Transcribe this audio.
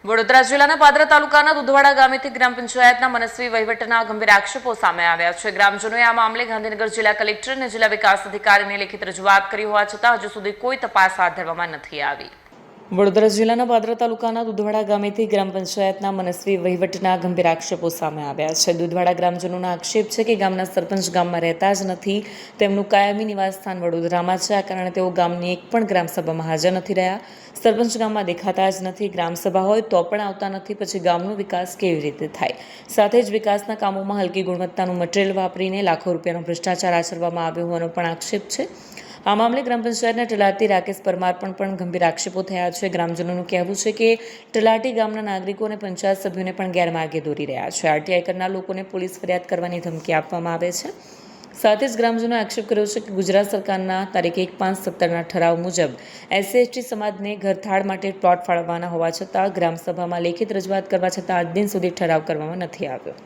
વડોદરા જિલ્લાના પાદરા તાલુકાના દુધવાડા ગામેથી ગ્રામ પંચાયતના મનસ્વી વહીવટના ગંભીર આક્ષેપો સામે આવ્યા છે. ગ્રામજનોએ આ મામલે ગાંધીનગર જિલ્લા કલેક્ટર અને જિલ્લા વિકાસ અધિકારીને લેખિત રજૂઆત કરી હોવા છતાં હજુ સુધી કોઈ તપાસ હાથ ધરવામાં નથી આવી. વડોદરા જિલ્લાના પાદરા તાલુકાના દુધવાડા ગામેથી ગ્રામ પંચાયતના મનસ્વી વહીવટના ગંભીર આક્ષેપો સામે આવ્યા છે. દુધવાડા ગ્રામજનોના આક્ષેપ છે કે ગામના સરપંચ ગામમાં રહેતા જ નથી. તેમનું કાયમી નિવાસસ્થાન વડોદરામાં છે. આ કારણે તેઓ ગામની એક પણ ગ્રામસભામાં હાજર નથી રહ્યા. સરપંચ ગામમાં દેખાતા જ નથી. ગ્રામસભા હોય તો પણ આવતા નથી. પછી ગામનો વિકાસ કેવી રીતે થાય? સાથે જ વિકાસના કામોમાં હલકી ગુણવત્તાનું મટીરિયલ વાપરીને લાખો રૂપિયાનો ભ્રષ્ટાચાર આચરવામાં આવ્યો હોવાનો પણ આક્ષેપ છે. આ મામલે ગ્રામ પંચાયતના તલાટી રાકેશ પરમાર પણ ગંભીર આક્ષેપો થયા છે. ગ્રામજનોનું કહેવું છે કે તલાટી ગામના નાગરિકો અને પંચાયત સભ્યોને પણ ગેરમાર્ગે દોરી રહ્યા છે. આરટીઆઈ કરનાર લોકોને પોલીસ ફરિયાદ કરવાની ધમકી આપવામાં આવે છે. સાથે જ ગ્રામજનોએ આક્ષેપ કર્યો છે કે ગુજરાત સરકારના તારીખ 1/5/17ના ઠરાવ મુજબ SC/ST સમાજને ઘરથાળ માટે પ્લોટ ફાળવવાના હોવા છતાં ગ્રામસભામાં લેખિત રજૂઆત કરવા છતાં આજ દિન સુધી ઠરાવ કરવામાં નથી આવ્યો.